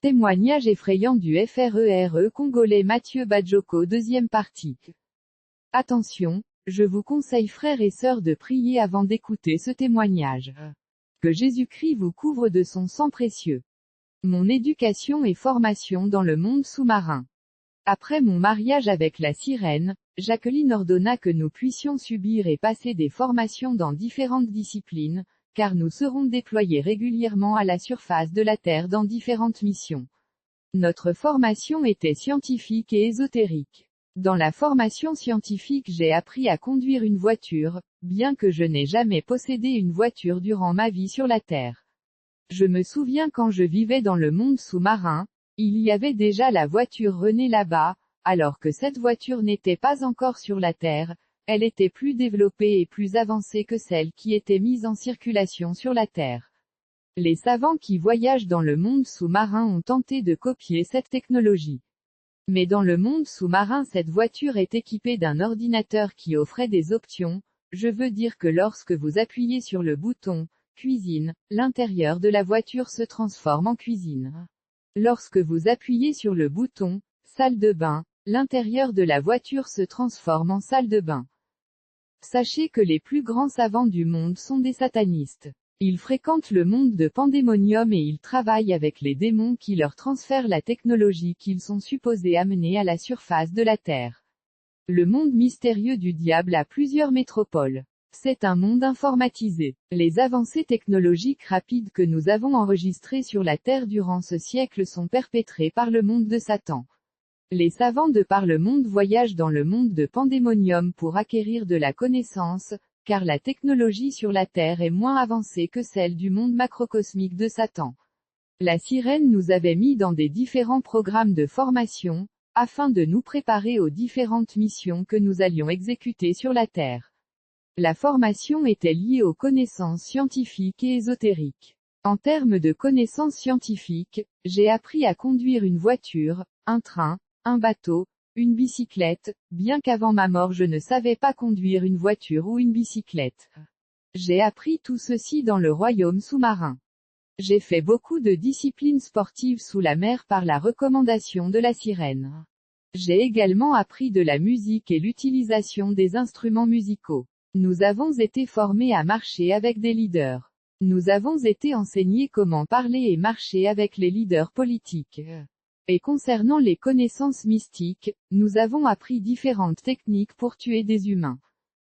Témoignage effrayant du FRERE congolais Mathieu Badjoko. Deuxième partie. Attention, je vous conseille frères et sœurs de prier avant d'écouter ce témoignage. Que Jésus-Christ vous couvre de son sang précieux. Mon éducation et formation dans le monde sous-marin. Après mon mariage avec la sirène, Jacqueline ordonna que nous puissions subir et passer des formations dans différentes disciplines, car nous serons déployés régulièrement à la surface de la Terre dans différentes missions. Notre formation était scientifique et ésotérique. Dans la formation scientifique, j'ai appris à conduire une voiture, bien que je n'ai jamais possédé une voiture durant ma vie sur la Terre. Je me souviens quand je vivais dans le monde sous-marin, il y avait déjà la voiture René là-bas, alors que cette voiture n'était pas encore sur la Terre. Elle était plus développée et plus avancée que celle qui était mise en circulation sur la Terre. Les savants qui voyagent dans le monde sous-marin ont tenté de copier cette technologie. Mais dans le monde sous-marin, cette voiture est équipée d'un ordinateur qui offrait des options. Je veux dire que lorsque vous appuyez sur le bouton « Cuisine », l'intérieur de la voiture se transforme en cuisine. Lorsque vous appuyez sur le bouton « Salle de bain », l'intérieur de la voiture se transforme en salle de bain. Sachez que les plus grands savants du monde sont des satanistes. Ils fréquentent le monde de Pandémonium et ils travaillent avec les démons qui leur transfèrent la technologie qu'ils sont supposés amener à la surface de la Terre. Le monde mystérieux du diable a plusieurs métropoles. C'est un monde informatisé. Les avancées technologiques rapides que nous avons enregistrées sur la Terre durant ce siècle sont perpétrées par le monde de Satan. Les savants de par le monde voyagent dans le monde de Pandémonium pour acquérir de la connaissance, car la technologie sur la Terre est moins avancée que celle du monde macrocosmique de Satan. La sirène nous avait mis dans des différents programmes de formation, afin de nous préparer aux différentes missions que nous allions exécuter sur la Terre. La formation était liée aux connaissances scientifiques et ésotériques. En termes de connaissances scientifiques, j'ai appris à conduire une voiture, un train, un bateau, une bicyclette, bien qu'avant ma mort je ne savais pas conduire une voiture ou une bicyclette. J'ai appris tout ceci dans le royaume sous-marin. J'ai fait beaucoup de disciplines sportives sous la mer par la recommandation de la sirène. J'ai également appris de la musique et l'utilisation des instruments musicaux. Nous avons été formés à marcher avec des leaders. Nous avons été enseignés comment parler et marcher avec les leaders politiques. Et concernant les connaissances mystiques, nous avons appris différentes techniques pour tuer des humains.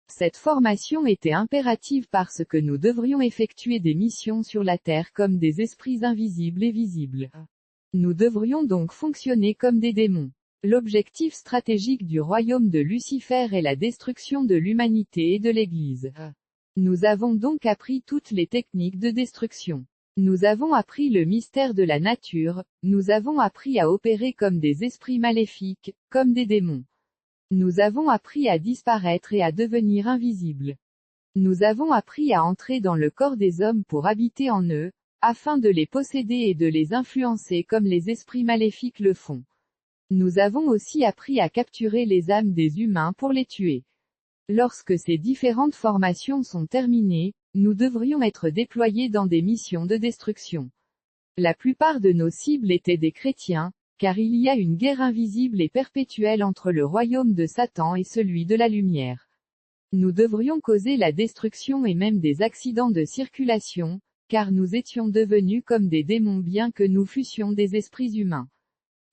Cette formation était impérative parce que nous devrions effectuer des missions sur la Terre comme des esprits invisibles et visibles. Nous devrions donc fonctionner comme des démons. L'objectif stratégique du royaume de Lucifer est la destruction de l'humanité et de l'Église. Nous avons donc appris toutes les techniques de destruction. Nous avons appris le mystère de la nature, nous avons appris à opérer comme des esprits maléfiques, comme des démons. Nous avons appris à disparaître et à devenir invisibles. Nous avons appris à entrer dans le corps des hommes pour habiter en eux, afin de les posséder et de les influencer comme les esprits maléfiques le font. Nous avons aussi appris à capturer les âmes des humains pour les tuer. Lorsque ces différentes formations sont terminées, nous devrions être déployés dans des missions de destruction. La plupart de nos cibles étaient des chrétiens, car il y a une guerre invisible et perpétuelle entre le royaume de Satan et celui de la lumière. Nous devrions causer la destruction et même des accidents de circulation, car nous étions devenus comme des démons bien que nous fussions des esprits humains.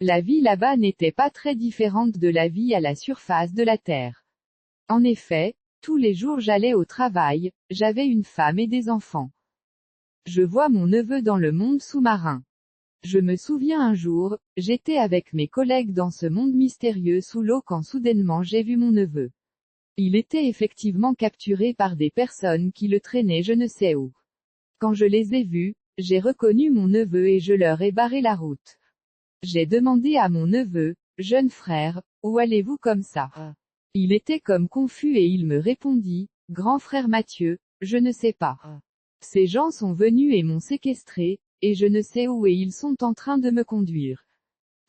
La vie là-bas n'était pas très différente de la vie à la surface de la Terre. En effet, tous les jours j'allais au travail, j'avais une femme et des enfants. Je vois mon neveu dans le monde sous-marin. Je me souviens un jour, j'étais avec mes collègues dans ce monde mystérieux sous l'eau quand soudainement j'ai vu mon neveu. Il était effectivement capturé par des personnes qui le traînaient je ne sais où. Quand je les ai vus, j'ai reconnu mon neveu et je leur ai barré la route. J'ai demandé à mon neveu, jeune frère, où allez-vous comme ça? Il était comme confus et il me répondit, grand frère Mathieu, je ne sais pas. Ces gens sont venus et m'ont séquestré, et je ne sais où et ils sont en train de me conduire.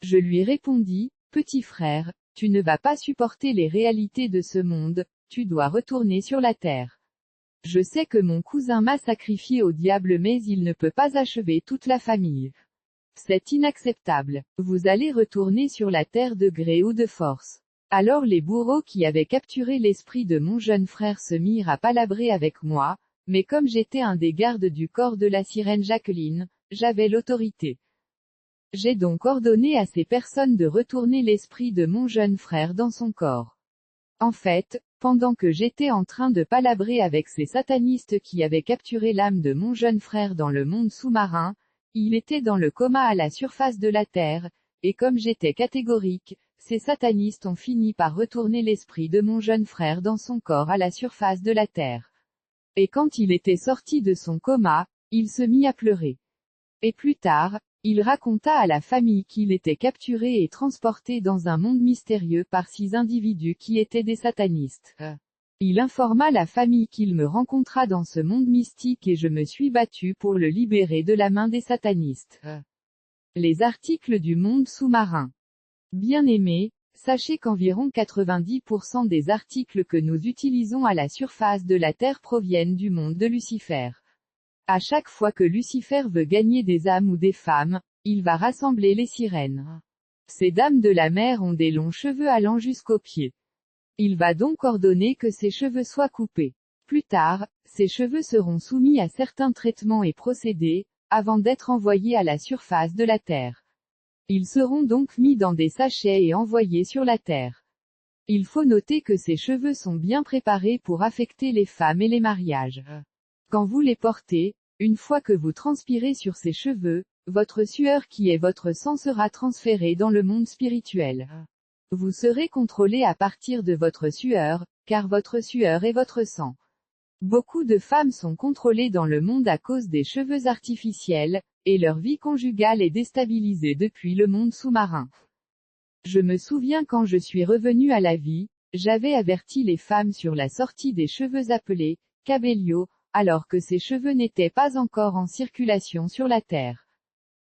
Je lui répondis, petit frère, tu ne vas pas supporter les réalités de ce monde, tu dois retourner sur la terre. Je sais que mon cousin m'a sacrifié au diable mais il ne peut pas achever toute la famille. C'est inacceptable. Vous allez retourner sur la terre de gré ou de force. Alors les bourreaux qui avaient capturé l'esprit de mon jeune frère se mirent à palabrer avec moi, mais comme j'étais un des gardes du corps de la sirène Jacqueline, j'avais l'autorité. J'ai donc ordonné à ces personnes de retourner l'esprit de mon jeune frère dans son corps. En fait, pendant que j'étais en train de palabrer avec ces satanistes qui avaient capturé l'âme de mon jeune frère dans le monde sous-marin, il était dans le coma à la surface de la Terre, et comme j'étais catégorique, ces satanistes ont fini par retourner l'esprit de mon jeune frère dans son corps à la surface de la Terre. Et quand il était sorti de son coma, il se mit à pleurer. Et plus tard, il raconta à la famille qu'il était capturé et transporté dans un monde mystérieux par 6 individus qui étaient des satanistes. Il informa la famille qu'il me rencontra dans ce monde mystique et je me suis battu pour le libérer de la main des satanistes. Les articles du monde sous-marin. Bien-aimés, sachez qu'environ 90% des articles que nous utilisons à la surface de la Terre proviennent du monde de Lucifer. À chaque fois que Lucifer veut gagner des âmes ou des femmes, il va rassembler les sirènes. Ces dames de la mer ont des longs cheveux allant jusqu'aux pieds. Il va donc ordonner que ces cheveux soient coupés. Plus tard, ces cheveux seront soumis à certains traitements et procédés, avant d'être envoyés à la surface de la Terre. Ils seront donc mis dans des sachets et envoyés sur la Terre. Il faut noter que ces cheveux sont bien préparés pour affecter les femmes et les mariages. Quand vous les portez, une fois que vous transpirez sur ces cheveux, votre sueur qui est votre sang sera transférée dans le monde spirituel. Vous serez contrôlé à partir de votre sueur, car votre sueur est votre sang. Beaucoup de femmes sont contrôlées dans le monde à cause des cheveux artificiels, et leur vie conjugale est déstabilisée depuis le monde sous-marin. Je me souviens quand je suis revenu à la vie, j'avais averti les femmes sur la sortie des cheveux appelés cabello, alors que ces cheveux n'étaient pas encore en circulation sur la Terre.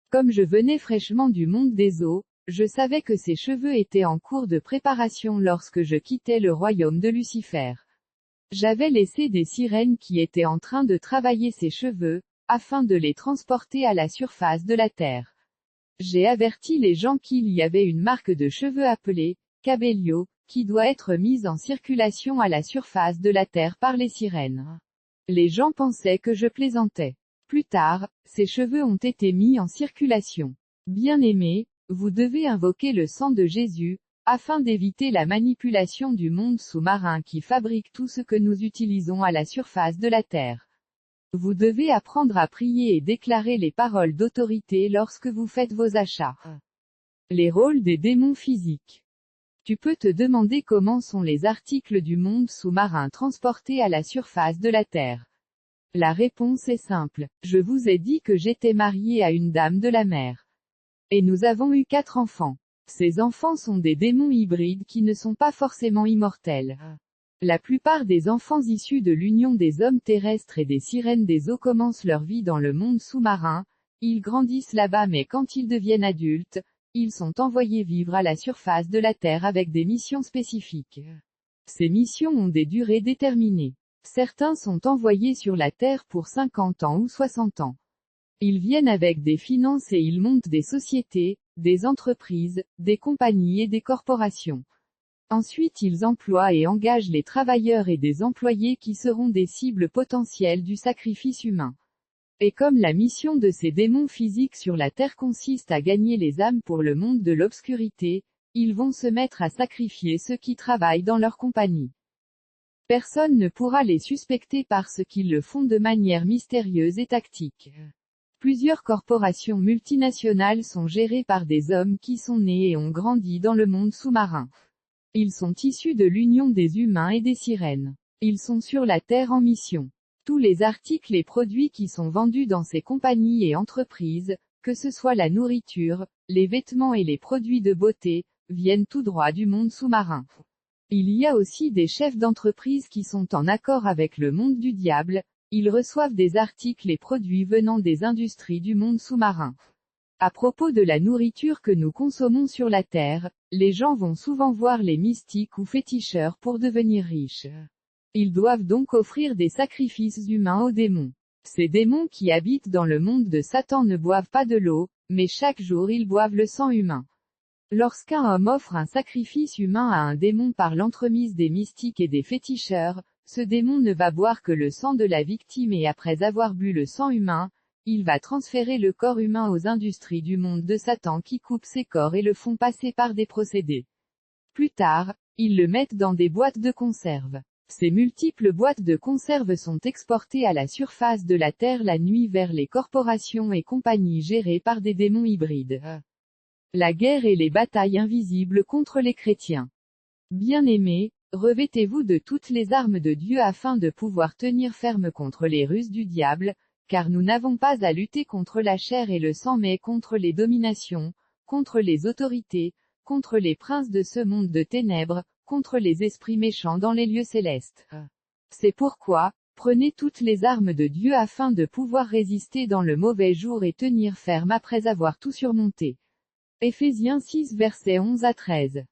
Comme je venais fraîchement du monde des eaux, je savais que ces cheveux étaient en cours de préparation lorsque je quittais le royaume de Lucifer. J'avais laissé des sirènes qui étaient en train de travailler ces cheveux, afin de les transporter à la surface de la Terre. J'ai averti les gens qu'il y avait une marque de cheveux appelée cabello, qui doit être mise en circulation à la surface de la Terre par les sirènes. Les gens pensaient que je plaisantais. Plus tard, ces cheveux ont été mis en circulation. Bien-aimés, vous devez invoquer le sang de Jésus, afin d'éviter la manipulation du monde sous-marin qui fabrique tout ce que nous utilisons à la surface de la Terre. Vous devez apprendre à prier et déclarer les paroles d'autorité lorsque vous faites vos achats. Les rôles des démons physiques. Tu peux te demander comment sont les articles du monde sous-marin transportés à la surface de la Terre. La réponse est simple. Je vous ai dit que j'étais marié à une dame de la mer. Et nous avons eu 4 enfants. Ces enfants sont des démons hybrides qui ne sont pas forcément immortels. La plupart des enfants issus de l'union des hommes terrestres et des sirènes des eaux commencent leur vie dans le monde sous-marin, ils grandissent là-bas mais quand ils deviennent adultes, ils sont envoyés vivre à la surface de la Terre avec des missions spécifiques. Ces missions ont des durées déterminées. Certains sont envoyés sur la Terre pour 50 ans ou 60 ans. Ils viennent avec des finances et ils montent des sociétés, des entreprises, des compagnies et des corporations. Ensuite ils emploient et engagent les travailleurs et des employés qui seront des cibles potentielles du sacrifice humain. Et comme la mission de ces démons physiques sur la Terre consiste à gagner les âmes pour le monde de l'obscurité, ils vont se mettre à sacrifier ceux qui travaillent dans leur compagnie. Personne ne pourra les suspecter parce qu'ils le font de manière mystérieuse et tactique. Plusieurs corporations multinationales sont gérées par des hommes qui sont nés et ont grandi dans le monde sous-marin. Ils sont issus de l'union des humains et des sirènes. Ils sont sur la Terre en mission. Tous les articles et produits qui sont vendus dans ces compagnies et entreprises, que ce soit la nourriture, les vêtements et les produits de beauté, viennent tout droit du monde sous-marin. Il y a aussi des chefs d'entreprise qui sont en accord avec le monde du diable, ils reçoivent des articles et produits venant des industries du monde sous-marin. À propos de la nourriture que nous consommons sur la Terre, les gens vont souvent voir les mystiques ou féticheurs pour devenir riches. Ils doivent donc offrir des sacrifices humains aux démons. Ces démons qui habitent dans le monde de Satan ne boivent pas de l'eau, mais chaque jour ils boivent le sang humain. Lorsqu'un homme offre un sacrifice humain à un démon par l'entremise des mystiques et des féticheurs, ce démon ne va boire que le sang de la victime et après avoir bu le sang humain, il va transférer le corps humain aux industries du monde de Satan qui coupent ces corps et le font passer par des procédés. Plus tard, ils le mettent dans des boîtes de conserve. Ces multiples boîtes de conserve sont exportées à la surface de la Terre la nuit vers les corporations et compagnies gérées par des démons hybrides. La guerre et les batailles invisibles contre les chrétiens. Bien-aimés, revêtez-vous de toutes les armes de Dieu afin de pouvoir tenir ferme contre les ruses du diable, car nous n'avons pas à lutter contre la chair et le sang mais contre les dominations, contre les autorités, contre les princes de ce monde de ténèbres, contre les esprits méchants dans les lieux célestes. C'est pourquoi, prenez toutes les armes de Dieu afin de pouvoir résister dans le mauvais jour et tenir ferme après avoir tout surmonté. Éphésiens 6 versets 11 à 13.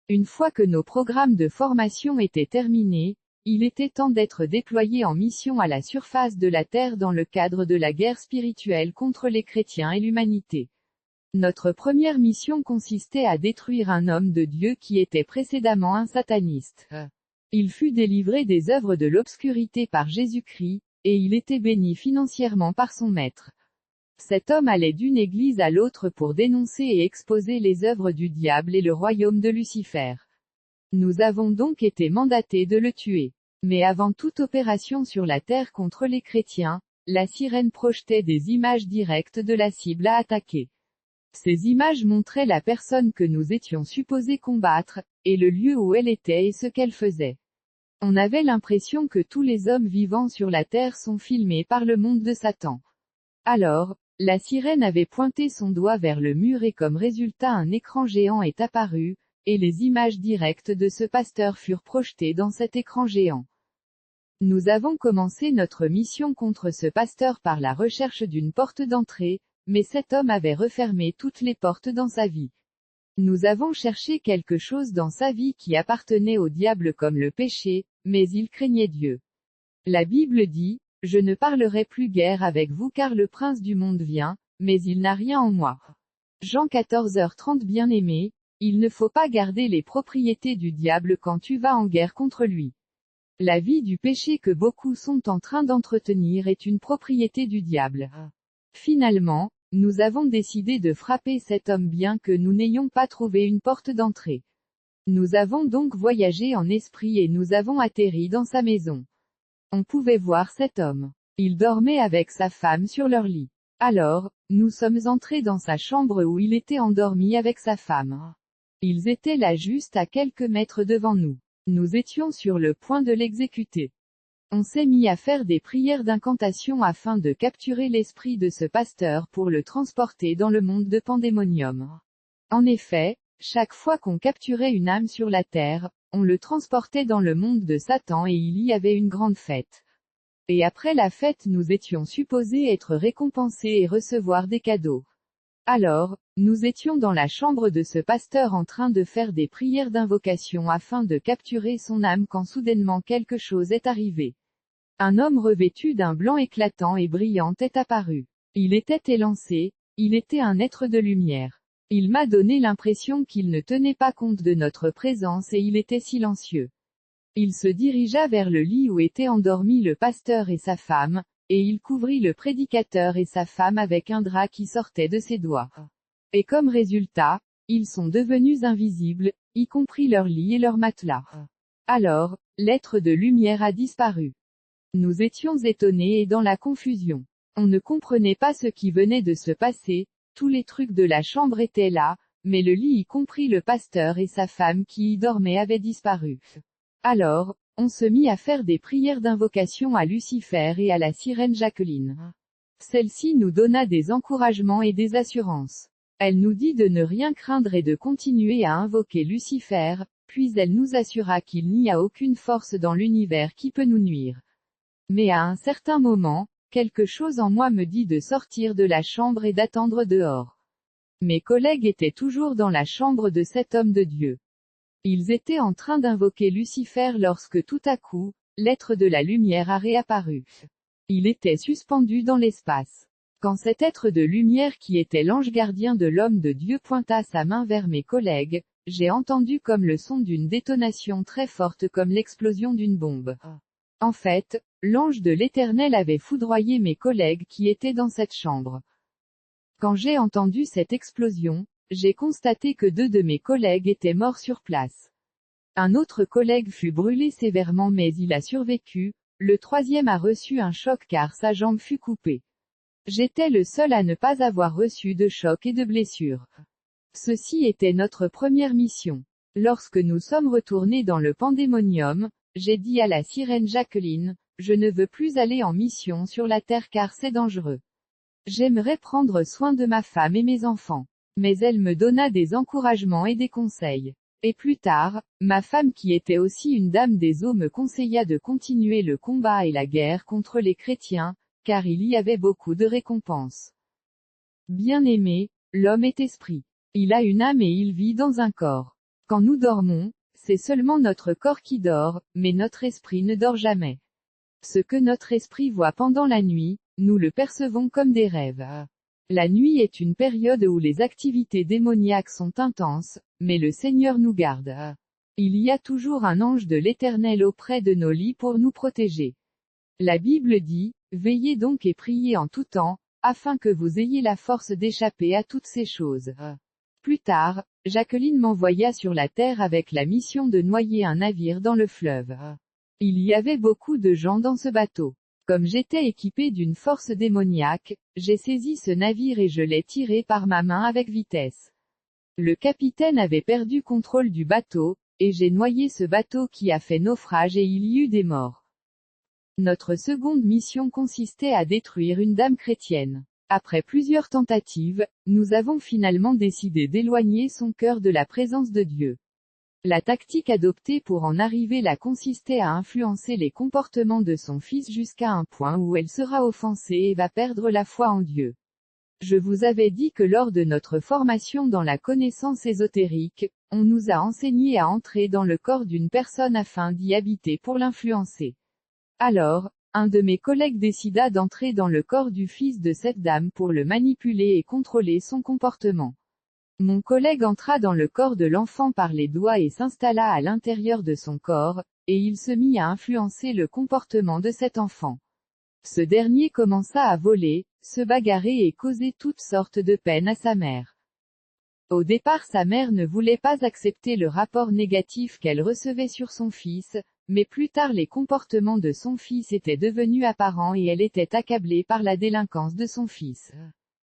Une fois que nos programmes de formation étaient terminés, il était temps d'être déployés en mission à la surface de la Terre dans le cadre de la guerre spirituelle contre les chrétiens et l'humanité. Notre première mission consistait à détruire un homme de Dieu qui était précédemment un sataniste. Il fut délivré des œuvres de l'obscurité par Jésus-Christ, et il était béni financièrement par son maître. Cet homme allait d'une église à l'autre pour dénoncer et exposer les œuvres du diable et le royaume de Lucifer. Nous avons donc été mandatés de le tuer. Mais avant toute opération sur la terre contre les chrétiens, la sirène projetait des images directes de la cible à attaquer. Ces images montraient la personne que nous étions supposés combattre, et le lieu où elle était et ce qu'elle faisait. On avait l'impression que tous les hommes vivants sur la terre sont filmés par le monde de Satan. Alors, la sirène avait pointé son doigt vers le mur et comme résultat un écran géant est apparu, et les images directes de ce pasteur furent projetées dans cet écran géant. Nous avons commencé notre mission contre ce pasteur par la recherche d'une porte d'entrée, mais cet homme avait refermé toutes les portes dans sa vie. Nous avons cherché quelque chose dans sa vie qui appartenait au diable comme le péché, mais il craignait Dieu. La Bible dit, « Je ne parlerai plus guère avec vous car le prince du monde vient, mais il n'a rien en moi. » Jean 14h30. Bien-aimé, il ne faut pas garder les propriétés du diable quand tu vas en guerre contre lui. La vie du péché que beaucoup sont en train d'entretenir est une propriété du diable. Finalement, nous avons décidé de frapper cet homme bien que nous n'ayons pas trouvé une porte d'entrée. Nous avons donc voyagé en esprit et nous avons atterri dans sa maison. On pouvait voir cet homme. Il dormait avec sa femme sur leur lit. Alors, nous sommes entrés dans sa chambre où il était endormi avec sa femme. Ils étaient là juste à quelques mètres devant nous. Nous étions sur le point de l'exécuter. On s'est mis à faire des prières d'incantation afin de capturer l'esprit de ce pasteur pour le transporter dans le monde de Pandémonium. En effet, chaque fois qu'on capturait une âme sur la terre, on le transportait dans le monde de Satan et il y avait une grande fête. Et après la fête nous étions supposés être récompensés et recevoir des cadeaux. Alors, nous étions dans la chambre de ce pasteur en train de faire des prières d'invocation afin de capturer son âme quand soudainement quelque chose est arrivé. Un homme revêtu d'un blanc éclatant et brillant est apparu. Il était élancé, il était un être de lumière. Il m'a donné l'impression qu'il ne tenait pas compte de notre présence et il était silencieux. Il se dirigea vers le lit où étaient endormis le pasteur et sa femme, et il couvrit le prédicateur et sa femme avec un drap qui sortait de ses doigts. Et comme résultat, ils sont devenus invisibles, y compris leur lit et leur matelas. Alors, l'être de lumière a disparu. Nous étions étonnés et dans la confusion. On ne comprenait pas ce qui venait de se passer, tous les trucs de la chambre étaient là, mais le lit y compris le pasteur et sa femme qui y dormaient avaient disparu. Alors, on se mit à faire des prières d'invocation à Lucifer et à la sirène Jacqueline. Celle-ci nous donna des encouragements et des assurances. Elle nous dit de ne rien craindre et de continuer à invoquer Lucifer, puis elle nous assura qu'il n'y a aucune force dans l'univers qui peut nous nuire. Mais à un certain moment, quelque chose en moi me dit de sortir de la chambre et d'attendre dehors. Mes collègues étaient toujours dans la chambre de cet homme de Dieu. Ils étaient en train d'invoquer Lucifer lorsque tout à coup, l'être de la lumière a réapparu. Il était suspendu dans l'espace. Quand cet être de lumière qui était l'ange gardien de l'homme de Dieu pointa sa main vers mes collègues, j'ai entendu comme le son d'une détonation très forte comme l'explosion d'une bombe. En fait, l'ange de l'Éternel avait foudroyé mes collègues qui étaient dans cette chambre. Quand j'ai entendu cette explosion, j'ai constaté que 2 de mes collègues étaient morts sur place. Un autre collègue fut brûlé sévèrement mais il a survécu, le 3e a reçu un choc car sa jambe fut coupée. J'étais le seul à ne pas avoir reçu de choc et de blessures. Ceci était notre première mission. Lorsque nous sommes retournés dans le pandémonium, j'ai dit à la sirène Jacqueline, je ne veux plus aller en mission sur la terre car c'est dangereux. J'aimerais prendre soin de ma femme et mes enfants. Mais elle me donna des encouragements et des conseils. Et plus tard, ma femme qui était aussi une dame des eaux me conseilla de continuer le combat et la guerre contre les chrétiens, car il y avait beaucoup de récompenses. Bien-aimé, l'homme est esprit. Il a une âme et il vit dans un corps. Quand nous dormons, c'est seulement notre corps qui dort, mais notre esprit ne dort jamais. Ce que notre esprit voit pendant la nuit, nous le percevons comme des rêves. La nuit est une période où les activités démoniaques sont intenses, mais le Seigneur nous garde. Il y a toujours un ange de l'Éternel auprès de nos lits pour nous protéger. La Bible dit, veillez donc et priez en tout temps, afin que vous ayez la force d'échapper à toutes ces choses. Plus tard, Jacqueline m'envoya sur la terre avec la mission de noyer un navire dans le fleuve. Il y avait beaucoup de gens dans ce bateau. Comme j'étais équipé d'une force démoniaque, j'ai saisi ce navire et je l'ai tiré par ma main avec vitesse. Le capitaine avait perdu contrôle du bateau, et j'ai noyé ce bateau qui a fait naufrage et il y eut des morts. Notre seconde mission consistait à détruire une dame chrétienne. Après plusieurs tentatives, nous avons finalement décidé d'éloigner son cœur de la présence de Dieu. La tactique adoptée pour en arriver là consistait à influencer les comportements de son fils jusqu'à un point où elle sera offensée et va perdre la foi en Dieu. Je vous avais dit que lors de notre formation dans la connaissance ésotérique, on nous a enseigné à entrer dans le corps d'une personne afin d'y habiter pour l'influencer. Alors, un de mes collègues décida d'entrer dans le corps du fils de cette dame pour le manipuler et contrôler son comportement. Mon collègue entra dans le corps de l'enfant par les doigts et s'installa à l'intérieur de son corps, et il se mit à influencer le comportement de cet enfant. Ce dernier commença à voler, se bagarrer et causer toutes sortes de peines à sa mère. Au départ sa mère ne voulait pas accepter le rapport négatif qu'elle recevait sur son fils, mais plus tard les comportements de son fils étaient devenus apparents et elle était accablée par la délinquance de son fils.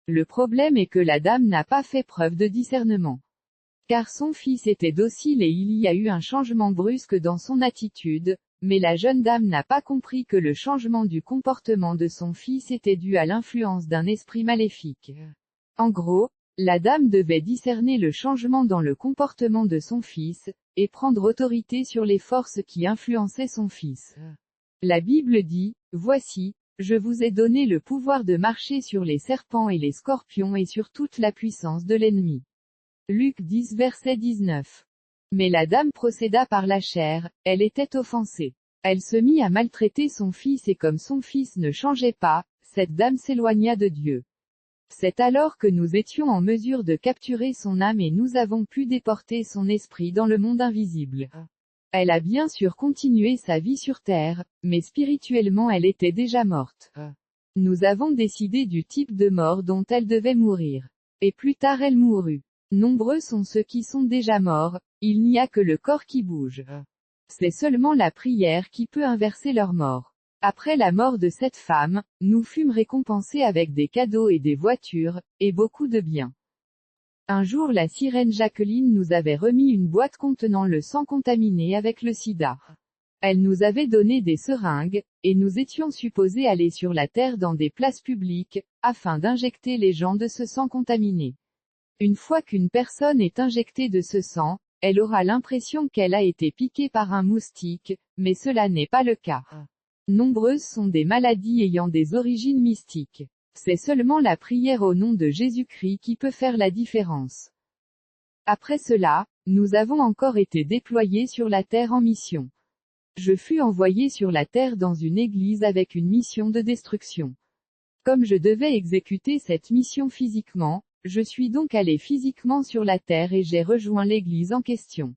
Le problème est que la dame n'a pas fait preuve de discernement. Car son fils était docile et il y a eu un changement brusque dans son attitude, mais la jeune dame n'a pas compris que le changement du comportement de son fils était dû à l'influence d'un esprit maléfique. En gros, la dame devait discerner le changement dans le comportement de son fils, et prendre autorité sur les forces qui influençaient son fils. La Bible dit, « Voici, je vous ai donné le pouvoir de marcher sur les serpents et les scorpions et sur toute la puissance de l'ennemi. » Luc 10 verset 19. Mais la dame procéda par la chair, elle était offensée. Elle se mit à maltraiter son fils et comme son fils ne changeait pas, cette dame s'éloigna de Dieu. C'est alors que nous étions en mesure de capturer son âme et nous avons pu déporter son esprit dans le monde invisible. Elle a bien sûr continué sa vie sur terre, mais spirituellement elle était déjà morte. Nous avons décidé du type de mort dont elle devait mourir. Et plus tard elle mourut. Nombreux sont ceux qui sont déjà morts, il n'y a que le corps qui bouge. C'est seulement la prière qui peut inverser leur mort. Après la mort de cette femme, nous fûmes récompensés avec des cadeaux et des voitures, et beaucoup de biens. Un jour la sirène Jacqueline nous avait remis une boîte contenant le sang contaminé avec le sida. Elle nous avait donné des seringues, et nous étions supposés aller sur la terre dans des places publiques, afin d'injecter les gens de ce sang contaminé. Une fois qu'une personne est injectée de ce sang, elle aura l'impression qu'elle a été piquée par un moustique, mais cela n'est pas le cas. Nombreuses sont des maladies ayant des origines mystiques. C'est seulement la prière au nom de Jésus-Christ qui peut faire la différence. Après cela, nous avons encore été déployés sur la terre en mission. Je fus envoyé sur la terre dans une église avec une mission de destruction. Comme je devais exécuter cette mission physiquement, je suis donc allé physiquement sur la terre et j'ai rejoint l'église en question.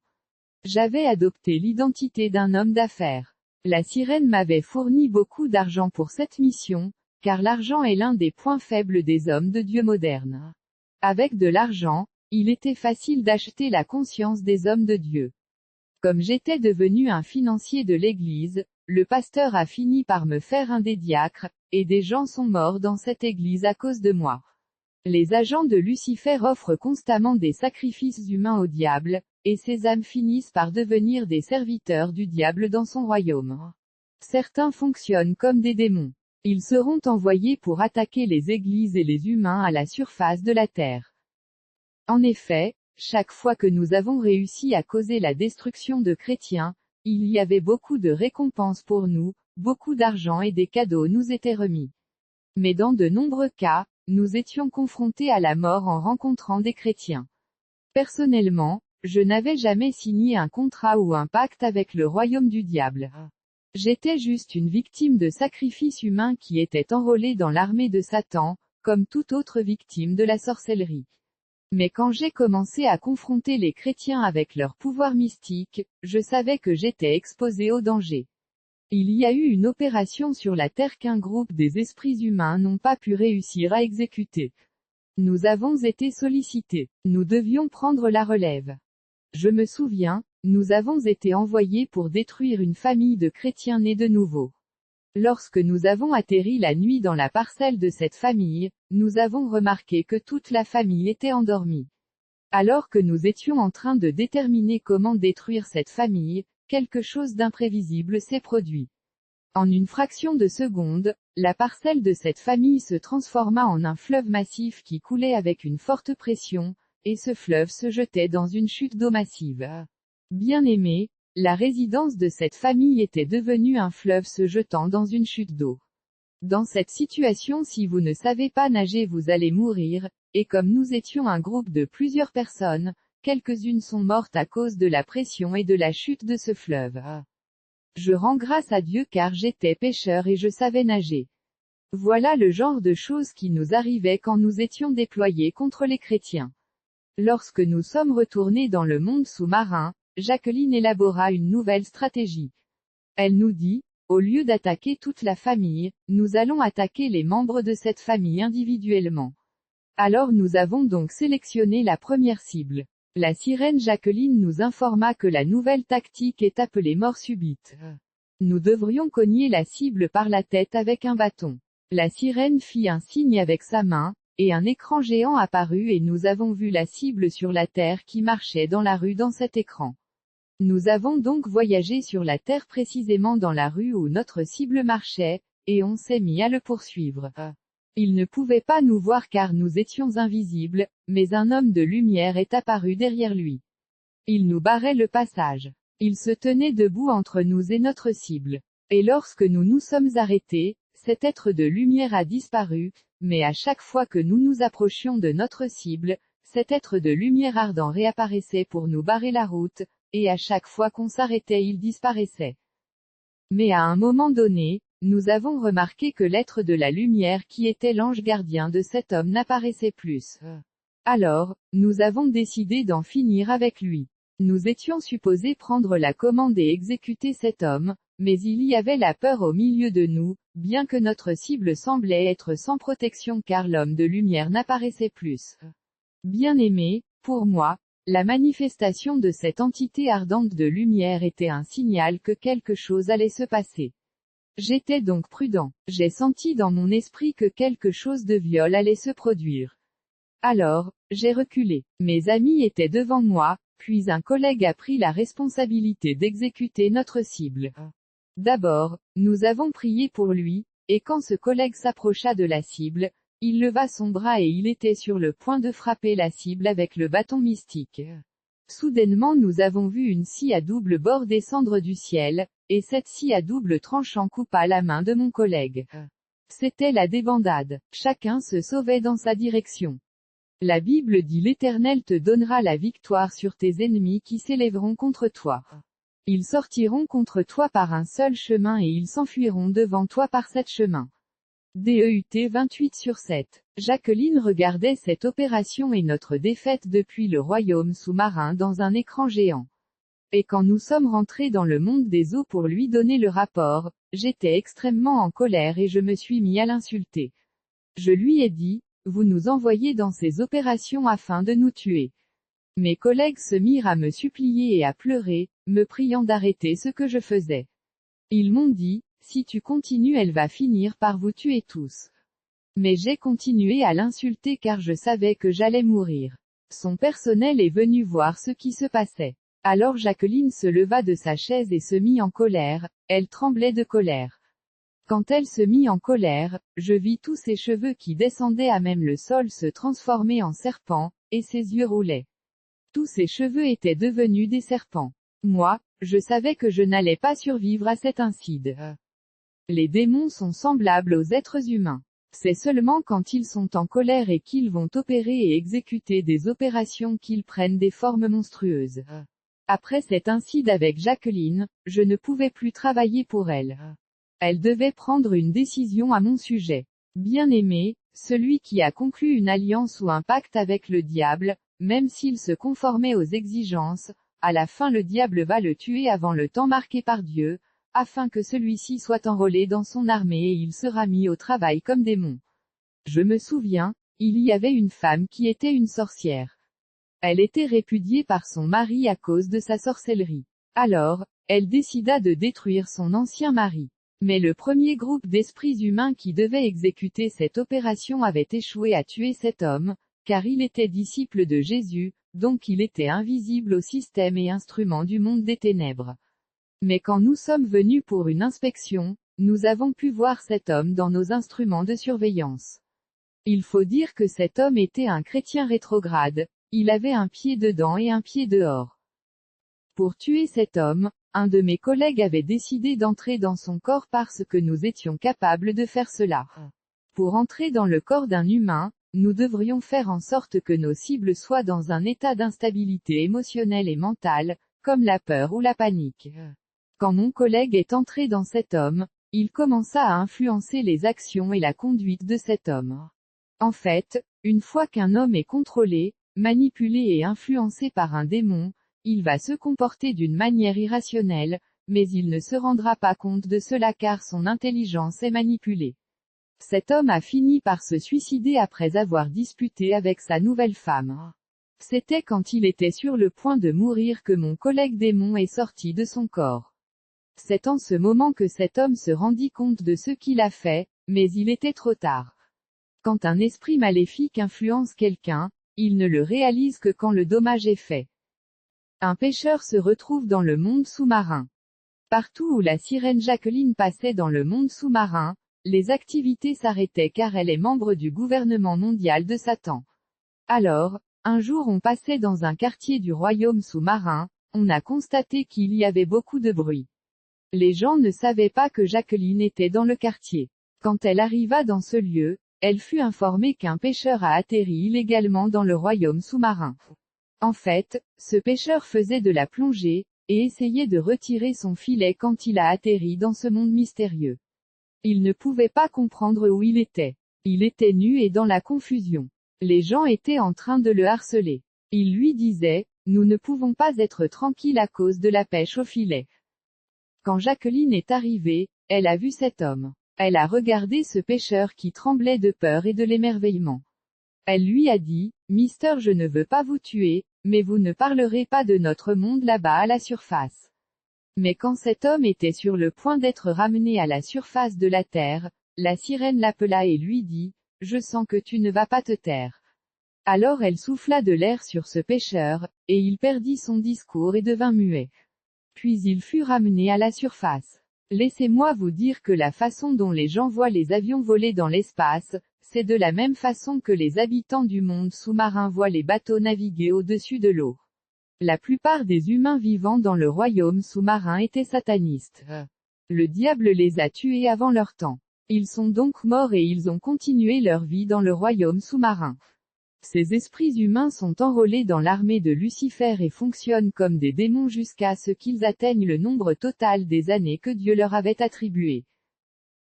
J'avais adopté l'identité d'un homme d'affaires. La sirène m'avait fourni beaucoup d'argent pour cette mission, car l'argent est l'un des points faibles des hommes de Dieu modernes. Avec de l'argent, il était facile d'acheter la conscience des hommes de Dieu. Comme j'étais devenu un financier de l'église, le pasteur a fini par me faire un des diacres, et des gens sont morts dans cette église à cause de moi. Les agents de Lucifer offrent constamment des sacrifices humains au diable, et ces âmes finissent par devenir des serviteurs du diable dans son royaume. Certains fonctionnent comme des démons. Ils seront envoyés pour attaquer les églises et les humains à la surface de la terre. En effet, chaque fois que nous avons réussi à causer la destruction de chrétiens, il y avait beaucoup de récompenses pour nous, beaucoup d'argent et des cadeaux nous étaient remis. Mais dans de nombreux cas, nous étions confrontés à la mort en rencontrant des chrétiens. Personnellement, je n'avais jamais signé un contrat ou un pacte avec le royaume du diable. J'étais juste une victime de sacrifice humain qui était enrôlée dans l'armée de Satan, comme toute autre victime de la sorcellerie. Mais quand j'ai commencé à confronter les chrétiens avec leur pouvoir mystique, je savais que j'étais exposé au danger. Il y a eu une opération sur la terre qu'un groupe des esprits humains n'ont pas pu réussir à exécuter. Nous avons été sollicités. Nous devions prendre la relève. Je me souviens, nous avons été envoyés pour détruire une famille de chrétiens nés de nouveau. Lorsque nous avons atterri la nuit dans la parcelle de cette famille, nous avons remarqué que toute la famille était endormie. Alors que nous étions en train de déterminer comment détruire cette famille, quelque chose d'imprévisible s'est produit. En une fraction de seconde, la parcelle de cette famille se transforma en un fleuve massif qui coulait avec une forte pression, et ce fleuve se jetait dans une chute d'eau massive. Bien-aimé, la résidence de cette famille était devenue un fleuve se jetant dans une chute d'eau. Dans cette situation, si vous ne savez pas nager, vous allez mourir, et comme nous étions un groupe de plusieurs personnes, quelques-unes sont mortes à cause de la pression et de la chute de ce fleuve. Je rends grâce à Dieu car j'étais pécheur et je savais nager. Voilà le genre de choses qui nous arrivaient quand nous étions déployés contre les chrétiens. Lorsque nous sommes retournés dans le monde sous-marin, Jacqueline élabora une nouvelle stratégie. Elle nous dit, au lieu d'attaquer toute la famille, nous allons attaquer les membres de cette famille individuellement. Alors nous avons donc sélectionné la première cible. La sirène Jacqueline nous informa que la nouvelle tactique est appelée mort subite. Nous devrions cogner la cible par la tête avec un bâton. La sirène fit un signe avec sa main, et un écran géant apparut et nous avons vu la cible sur la terre qui marchait dans la rue dans cet écran. Nous avons donc voyagé sur la terre précisément dans la rue où notre cible marchait, et on s'est mis à le poursuivre. Il ne pouvait pas nous voir car nous étions invisibles, mais un homme de lumière est apparu derrière lui. Il nous barrait le passage. Il se tenait debout entre nous et notre cible. Et lorsque nous nous sommes arrêtés, cet être de lumière a disparu, mais à chaque fois que nous nous approchions de notre cible, cet être de lumière ardent réapparaissait pour nous barrer la route, et à chaque fois qu'on s'arrêtait il disparaissait. Mais à un moment donné, nous avons remarqué que l'être de la lumière qui était l'ange gardien de cet homme n'apparaissait plus. Alors, nous avons décidé d'en finir avec lui. Nous étions supposés prendre la commande et exécuter cet homme, mais il y avait la peur au milieu de nous, bien que notre cible semblait être sans protection car l'homme de lumière n'apparaissait plus. Bien-aimé, pour moi, la manifestation de cette entité ardente de lumière était un signal que quelque chose allait se passer. J'étais donc prudent. J'ai senti dans mon esprit que quelque chose de viol allait se produire. Alors, j'ai reculé. Mes amis étaient devant moi, puis un collègue a pris la responsabilité d'exécuter notre cible. D'abord, nous avons prié pour lui, et quand ce collègue s'approcha de la cible, il leva son bras et il était sur le point de frapper la cible avec le bâton mystique. Soudainement nous avons vu une scie à double bord descendre du ciel, et cette scie à double tranchant coupa la main de mon collègue. C'était la débandade. Chacun se sauvait dans sa direction. La Bible dit l'Éternel te donnera la victoire sur tes ennemis qui s'élèveront contre toi. Ils sortiront contre toi par un seul chemin et ils s'enfuiront devant toi par sept chemins. DEUT 28/7. Jacqueline regardait cette opération et notre défaite depuis le royaume sous-marin dans un écran géant. Et quand nous sommes rentrés dans le monde des eaux pour lui donner le rapport, j'étais extrêmement en colère et je me suis mis à l'insulter. Je lui ai dit, vous nous envoyez dans ces opérations afin de nous tuer. Mes collègues se mirent à me supplier et à pleurer, me priant d'arrêter ce que je faisais. Ils m'ont dit, si tu continues elle va finir par vous tuer tous. Mais j'ai continué à l'insulter car je savais que j'allais mourir. Son personnel est venu voir ce qui se passait. Alors Jacqueline se leva de sa chaise et se mit en colère, elle tremblait de colère. Quand elle se mit en colère, je vis tous ses cheveux qui descendaient à même le sol se transformer en serpents, et ses yeux roulaient. Tous ses cheveux étaient devenus des serpents. Moi, je savais que je n'allais pas survivre à cet incide. Les démons sont semblables aux êtres humains. C'est seulement quand ils sont en colère et qu'ils vont opérer et exécuter des opérations qu'ils prennent des formes monstrueuses. Après cet incide avec Jacqueline, je ne pouvais plus travailler pour elle. Elle devait prendre une décision à mon sujet. Bien-aimé, celui qui a conclu une alliance ou un pacte avec le diable, même s'il se conformait aux exigences, à la fin le diable va le tuer avant le temps marqué par Dieu, afin que celui-ci soit enrôlé dans son armée et il sera mis au travail comme démon. Je me souviens, il y avait une femme qui était une sorcière. Elle était répudiée par son mari à cause de sa sorcellerie. Alors, elle décida de détruire son ancien mari. Mais le premier groupe d'esprits humains qui devait exécuter cette opération avait échoué à tuer cet homme, car il était disciple de Jésus, donc il était invisible au système et instrument du monde des ténèbres. Mais quand nous sommes venus pour une inspection, nous avons pu voir cet homme dans nos instruments de surveillance. Il faut dire que cet homme était un chrétien rétrograde, il avait un pied dedans et un pied dehors. Pour tuer cet homme, un de mes collègues avait décidé d'entrer dans son corps parce que nous étions capables de faire cela. Pour entrer dans le corps d'un humain, nous devrions faire en sorte que nos cibles soient dans un état d'instabilité émotionnelle et mentale, comme la peur ou la panique. Quand mon collègue est entré dans cet homme, il commença à influencer les actions et la conduite de cet homme. En fait, une fois qu'un homme est contrôlé, manipulé et influencé par un démon, il va se comporter d'une manière irrationnelle, mais il ne se rendra pas compte de cela car son intelligence est manipulée. Cet homme a fini par se suicider après avoir disputé avec sa nouvelle femme. C'était quand il était sur le point de mourir que mon collègue démon est sorti de son corps. C'est en ce moment que cet homme se rendit compte de ce qu'il a fait, mais il était trop tard. Quand un esprit maléfique influence quelqu'un, il ne le réalise que quand le dommage est fait. Un pêcheur se retrouve dans le monde sous-marin. Partout où la sirène Jacqueline passait dans le monde sous-marin, les activités s'arrêtaient car elle est membre du gouvernement mondial de Satan. Alors, un jour on passait dans un quartier du royaume sous-marin, on a constaté qu'il y avait beaucoup de bruit. Les gens ne savaient pas que Jacqueline était dans le quartier. Quand elle arriva dans ce lieu, elle fut informée qu'un pêcheur a atterri illégalement dans le royaume sous-marin. En fait, ce pêcheur faisait de la plongée, et essayait de retirer son filet quand il a atterri dans ce monde mystérieux. Il ne pouvait pas comprendre où il était. Il était nu et dans la confusion. Les gens étaient en train de le harceler. Ils lui disaient, nous ne pouvons pas être tranquilles à cause de la pêche au filet. Quand Jacqueline est arrivée, elle a vu cet homme. Elle a regardé ce pêcheur qui tremblait de peur et de l'émerveillement. Elle lui a dit, Mister, je ne veux pas vous tuer, mais vous ne parlerez pas de notre monde là-bas à la surface. Mais quand cet homme était sur le point d'être ramené à la surface de la terre, la sirène l'appela et lui dit, je sens que tu ne vas pas te taire. Alors elle souffla de l'air sur ce pêcheur, et il perdit son discours et devint muet. Puis il fut ramené à la surface. Laissez-moi vous dire que la façon dont les gens voient les avions voler dans l'espace, c'est de la même façon que les habitants du monde sous-marin voient les bateaux naviguer au-dessus de l'eau. La plupart des humains vivant dans le royaume sous-marin étaient satanistes. Le diable les a tués avant leur temps. Ils sont donc morts et ils ont continué leur vie dans le royaume sous-marin. Ces esprits humains sont enrôlés dans l'armée de Lucifer et fonctionnent comme des démons jusqu'à ce qu'ils atteignent le nombre total des années que Dieu leur avait attribuées.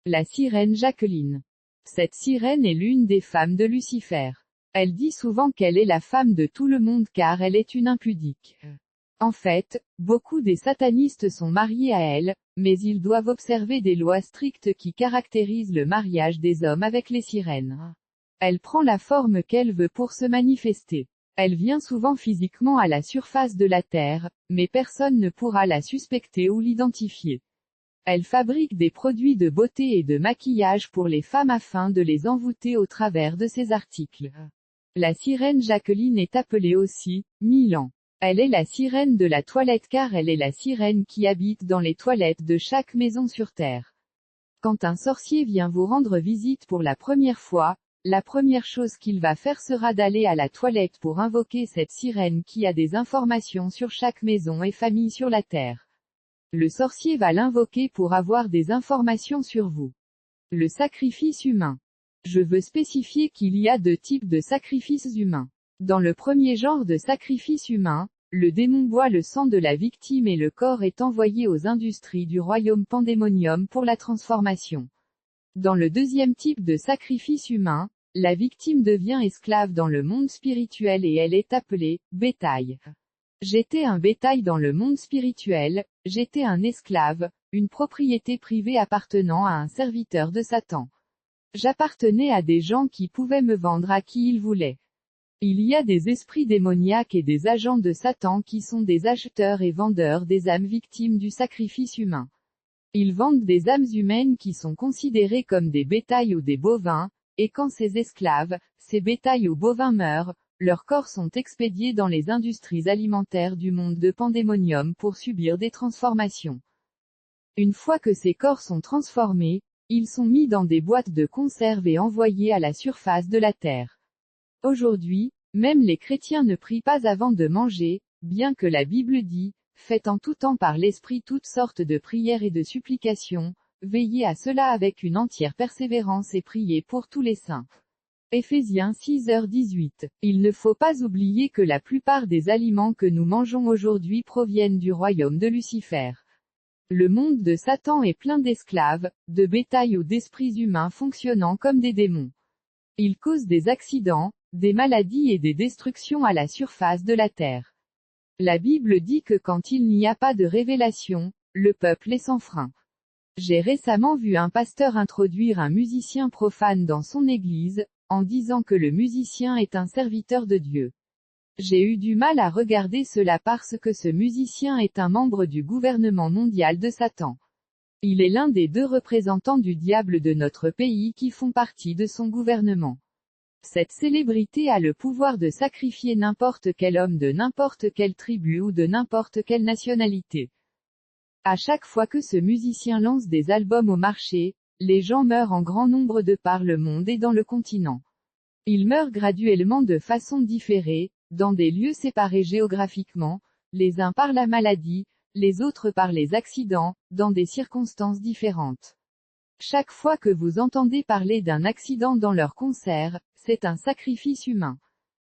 La sirène Jacqueline. Cette sirène est l'une des femmes de Lucifer. Elle dit souvent qu'elle est la femme de tout le monde car elle est une impudique. En fait, beaucoup des satanistes sont mariés à elle, mais ils doivent observer des lois strictes qui caractérisent le mariage des hommes avec les sirènes. Elle prend la forme qu'elle veut pour se manifester. Elle vient souvent physiquement à la surface de la Terre, mais personne ne pourra la suspecter ou l'identifier. Elle fabrique des produits de beauté et de maquillage pour les femmes afin de les envoûter au travers de ses articles. La sirène Jacqueline est appelée aussi Milan. Elle est la sirène de la toilette car elle est la sirène qui habite dans les toilettes de chaque maison sur Terre. Quand un sorcier vient vous rendre visite pour la première fois, la première chose qu'il va faire sera d'aller à la toilette pour invoquer cette sirène qui a des informations sur chaque maison et famille sur la Terre. Le sorcier va l'invoquer pour avoir des informations sur vous. Le sacrifice humain. Je veux spécifier qu'il y a 2 types de sacrifices humains. Dans le premier genre de sacrifice humain, le démon boit le sang de la victime et le corps est envoyé aux industries du royaume pandémonium pour la transformation. Dans le deuxième type de sacrifice humain, la victime devient esclave dans le monde spirituel et elle est appelée bétail. J'étais un bétail dans le monde spirituel, j'étais un esclave, une propriété privée appartenant à un serviteur de Satan. J'appartenais à des gens qui pouvaient me vendre à qui ils voulaient. Il y a des esprits démoniaques et des agents de Satan qui sont des acheteurs et vendeurs des âmes victimes du sacrifice humain. Ils vendent des âmes humaines qui sont considérées comme des bétails ou des bovins, et quand ces esclaves, ces bétails ou bovins meurent, leurs corps sont expédiés dans les industries alimentaires du monde de Pandémonium pour subir des transformations. Une fois que ces corps sont transformés, ils sont mis dans des boîtes de conserve et envoyés à la surface de la terre. Aujourd'hui, même les chrétiens ne prient pas avant de manger, bien que la Bible dit, faites en tout temps par l'Esprit toutes sortes de prières et de supplications, veillez à cela avec une entière persévérance et priez pour tous les saints. Éphésiens 6h18. Il ne faut pas oublier que la plupart des aliments que nous mangeons aujourd'hui proviennent du royaume de Lucifer. Le monde de Satan est plein d'esclaves, de bétail ou d'esprits humains fonctionnant comme des démons. Ils causent des accidents, des maladies et des destructions à la surface de la terre. La Bible dit que quand il n'y a pas de révélation, le peuple est sans frein. J'ai récemment vu un pasteur introduire un musicien profane dans son église, en disant que le musicien est un serviteur de Dieu. J'ai eu du mal à regarder cela parce que ce musicien est un membre du gouvernement mondial de Satan. Il est l'un des 2 représentants du diable de notre pays qui font partie de son gouvernement. Cette célébrité a le pouvoir de sacrifier n'importe quel homme de n'importe quelle tribu ou de n'importe quelle nationalité. À chaque fois que ce musicien lance des albums au marché, les gens meurent en grand nombre de par le monde et dans le continent. Ils meurent graduellement de façon différée, dans des lieux séparés géographiquement, les uns par la maladie, les autres par les accidents, dans des circonstances différentes. Chaque fois que vous entendez parler d'un accident dans leur concert, c'est un sacrifice humain.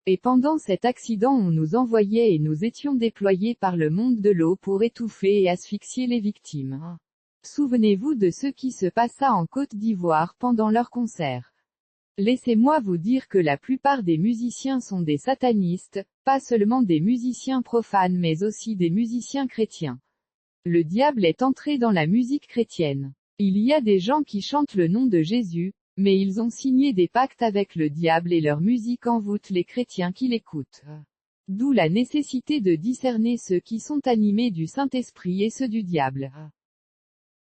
Et pendant cet accident on nous envoyait et nous étions déployés par le monde de l'eau pour étouffer et asphyxier les victimes. Souvenez-vous de ce qui se passa en Côte d'Ivoire pendant leur concert. Laissez-moi vous dire que la plupart des musiciens sont des satanistes, pas seulement des musiciens profanes mais aussi des musiciens chrétiens. Le diable est entré dans la musique chrétienne. Il y a des gens qui chantent le nom de Jésus, mais ils ont signé des pactes avec le diable et leur musique envoûte les chrétiens qui l'écoutent. D'où la nécessité de discerner ceux qui sont animés du Saint-Esprit et ceux du diable.